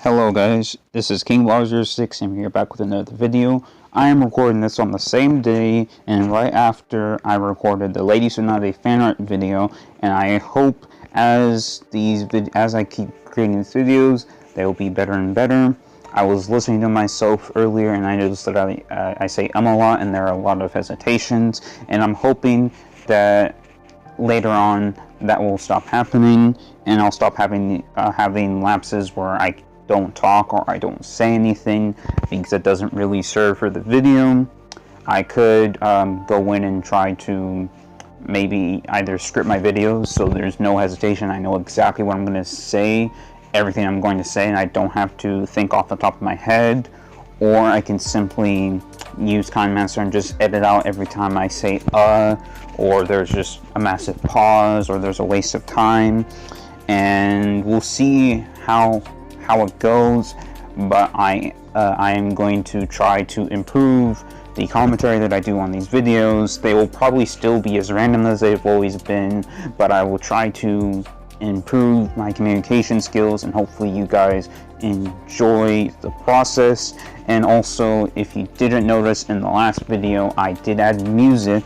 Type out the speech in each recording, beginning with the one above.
Hello guys, this is King Larger 6. I'm here back with another video. I am recording this on the same day and right after I recorded the Ladies Who Not a Fan Art video, and I hope as I keep creating these videos, they will be better and better. I was listening to myself earlier and I noticed that I say a lot and there are a lot of hesitations, and I'm hoping that later on that will stop happening and I'll stop having lapses where I don't talk or I don't say anything because it doesn't really serve for the video. I could go in and try to maybe either script my videos so there's no hesitation. I know exactly what I'm going to say, everything I'm going to say, and I don't have to think off the top of my head. Or I can simply use KineMaster and just edit out every time I say or there's just a massive pause or there's a waste of time, and we'll see how it goes. But I am going to try to improve the commentary that I do on these videos. They will probably still be as random as they've always been, but I will try to improve my communication skills, and hopefully you guys enjoy the process. And also, if you didn't notice, in the last video I did add music,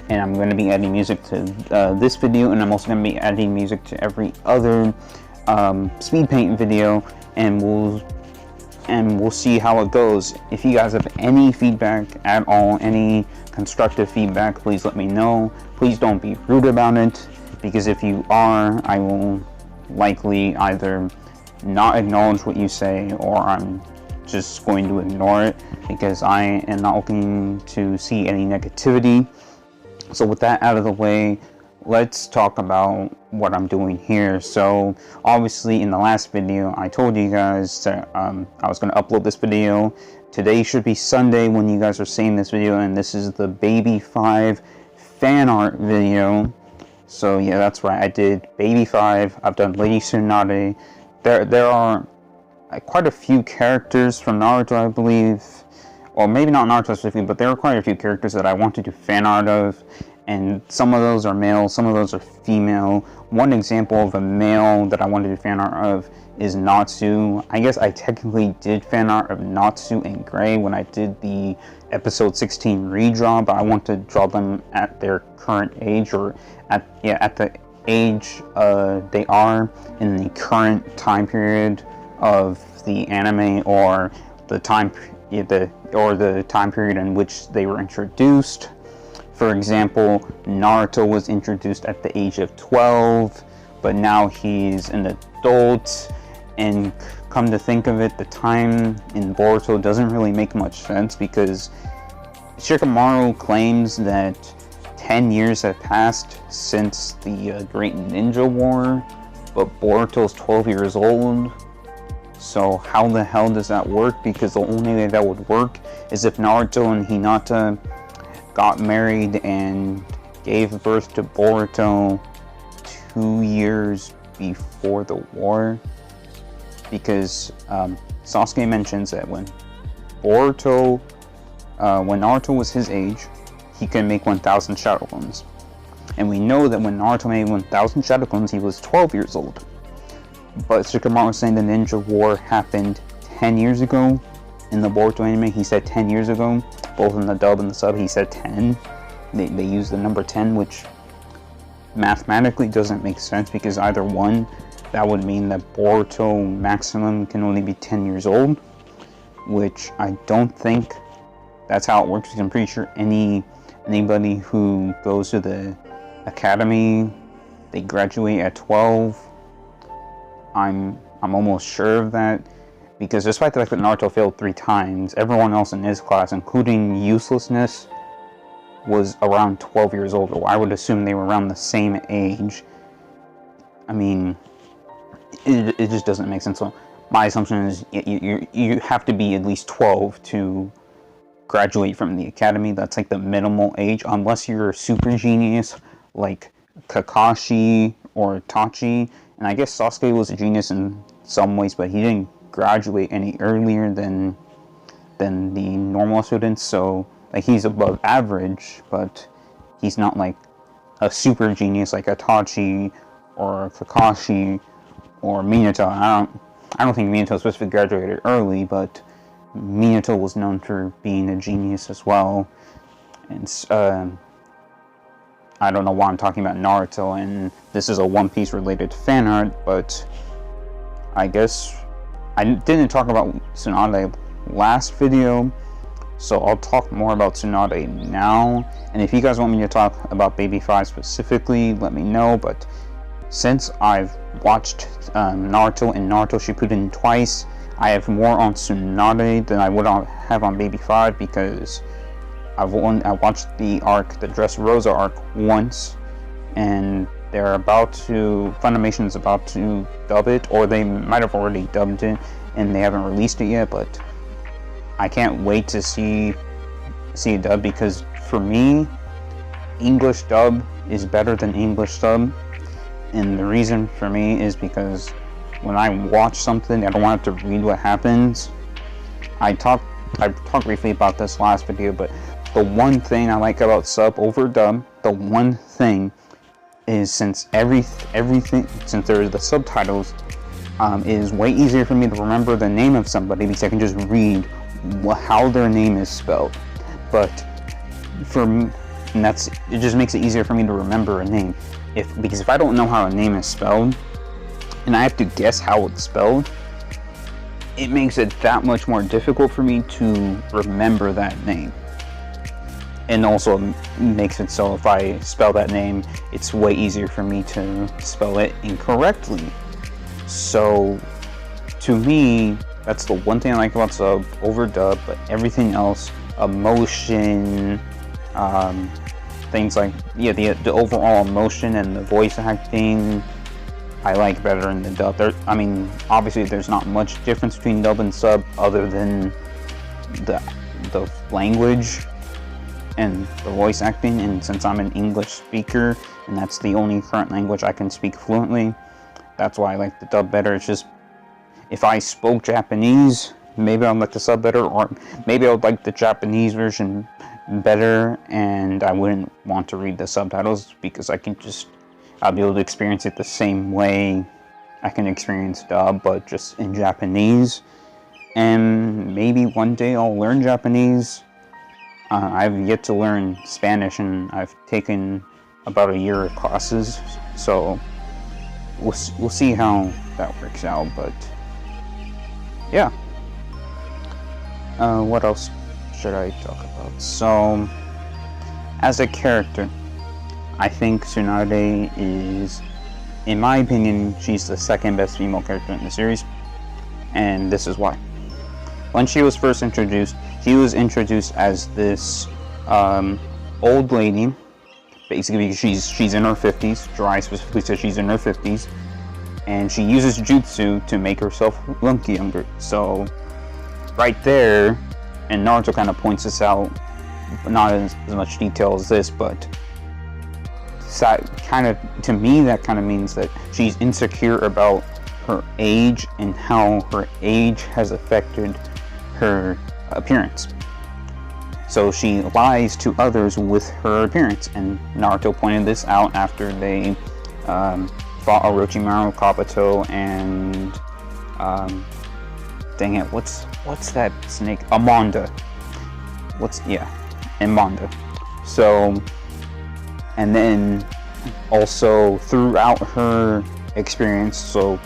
and I'm going to be adding music to this video, and I'm also going to be adding music to every other Speedpaint video, and we'll see how it goes. If you guys have any feedback at all, any constructive feedback, please let me know. Please don't be rude about it, because if you are, I will likely either not acknowledge what you say or I'm just going to ignore it, because I am not looking to see any negativity. So with that out of the way, let's talk about what I'm doing here. So obviously in the last video I told you guys that I was going to upload this video. Today should be Sunday when you guys are seeing this video, and this is the Baby 5 fan art video. So yeah, that's right, I did Baby 5, I've done Lady Tsunade. There are quite a few characters from Naruto, I believe. Or maybe not Naruto specifically, but there are quite a few characters that I want to do fan art of, and some of those are male, some of those are female. One example of a male that I want to do fan art of is Natsu. I guess I technically did fan art of Natsu and Gray when I did the episode 16 redraw, but I want to draw them at their current age, or at the age they are in the current time period of the anime, or the time period in which they were introduced. For example, Naruto was introduced at the age of 12, but now he's an adult, and come to think of it, the time in Boruto doesn't really make much sense, because Shikamaru claims that 10 years have passed since the Great Ninja War, but Boruto's 12 years old. So how the hell does that work? Because the only way that would work is if Naruto and Hinata got married and gave birth to Boruto 2 years before the war. Because Sasuke mentions that when Naruto was his age, he could make 1,000 Shadow Clones. And we know that when Naruto made 1,000 Shadow Clones, he was 12 years old. But Shikamaru was saying the Ninja War happened 10 years ago. In the Boruto anime, he said 10 years ago. Both in the dub and the sub, he said 10. They used the number 10, which mathematically doesn't make sense, because either one, that would mean that Boruto maximum can only be 10 years old, which I don't think that's how it works, because I'm pretty sure anybody who goes to the academy, they graduate at 12. I'm almost sure of that, because despite the fact that Naruto failed 3 times, everyone else in his class, including Uselessness, was around 12 years old. Or I would assume they were around the same age. I mean, it just doesn't make sense. So my assumption is you have to be at least 12 to graduate from the academy. That's like the minimal age, unless you're a super genius like Kakashi or Itachi. And I guess Sasuke was a genius in some ways, but he didn't graduate any earlier than the normal students. So like, he's above average, but he's not like a super genius like Itachi or Kakashi or Minato. I don't think Minato specifically graduated early, but Minato was known for being a genius as well. And I don't know why I'm talking about Naruto, and this is a One Piece related fan art, but I guess I didn't talk about Tsunade last video, so I'll talk more about Tsunade now. And if you guys want me to talk about Baby 5 specifically, let me know. But since I've watched Naruto and Naruto Shippuden twice, I have more on Tsunade than I would have on Baby 5, because I watched the arc, the Dressrosa arc, once, and Funimation's about to dub it, or they might have already dubbed it and they haven't released it yet, but I can't wait to see a dub, because for me, English dub is better than English sub. And the reason for me is because when I watch something, I don't want to have to read what happens. I talked briefly about this last video, but the one thing I like about sub over dub, the one thing is, since everything, since there are the subtitles, it is way easier for me to remember the name of somebody, because I can just read how their name is spelled. But it just makes it easier for me to remember a name. Because if I don't know how a name is spelled, and I have to guess how it's spelled, it makes it that much more difficult for me to remember that name. And also makes it so if I spell that name, it's way easier for me to spell it incorrectly. So, to me, that's the one thing I like about sub over dub. But everything else, emotion, things like, yeah, the overall emotion and the voice acting, I like better in the dub. I mean, obviously there's not much difference between dub and sub other than the language and the voice acting. And since I'm an English speaker and that's the only current language I can speak fluently, that's why I like the dub better. It's just, if I spoke Japanese, maybe I'd like the sub better, or maybe I would like the Japanese version better, and I wouldn't want to read the subtitles, because I'll be able to experience it the same way I can experience dub, but just in Japanese. And maybe one day I'll learn Japanese. I've yet to learn Spanish, and I've taken about a year of classes, so we'll see how that works out. But yeah, what else should I talk about? So, as a character, I think Tsunade is, in my opinion, she's the second best female character in the series, and this is why. When she was first introduced, she was introduced as this old lady, basically because she's in her 50s. Jirai specifically says she's in her 50s, and she uses jutsu to make herself look younger. So right there, and Naruto kind of points this out, but not in as much detail as this, but to me that kind of means that she's insecure about her age and how her age has affected her appearance. So she lies to others with her appearance, and Naruto pointed this out after they fought Orochimaru, Kabuto, and dang it, what's that snake? Amanda. Amanda. So, and then also throughout her experience, so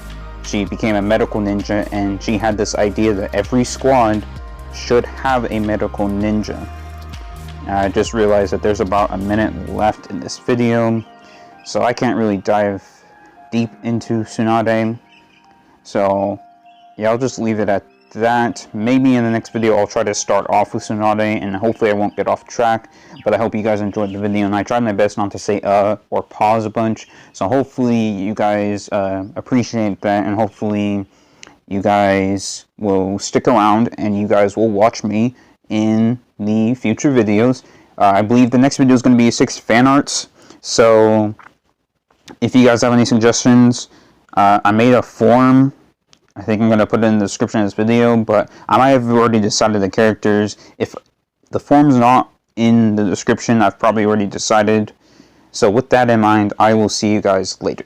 she became a medical ninja, and she had this idea that every squad should have a medical ninja. I just realized that there's about a minute left in this video, so I can't really dive deep into Tsunade. So yeah, I'll just leave it at that. Maybe in the next video I'll try to start off with Tsunade, and hopefully I won't get off track. But I hope you guys enjoyed the video, and I tried my best not to say or pause a bunch. So hopefully you guys appreciate that, and hopefully you guys will stick around and you guys will watch me in the future videos. I believe the next video is going to be Six Fanarts. So if you guys have any suggestions, I made a form. I think I'm going to put it in the description of this video, but I might have already decided the characters. If the form's not in the description, I've probably already decided. So with that in mind, I will see you guys later.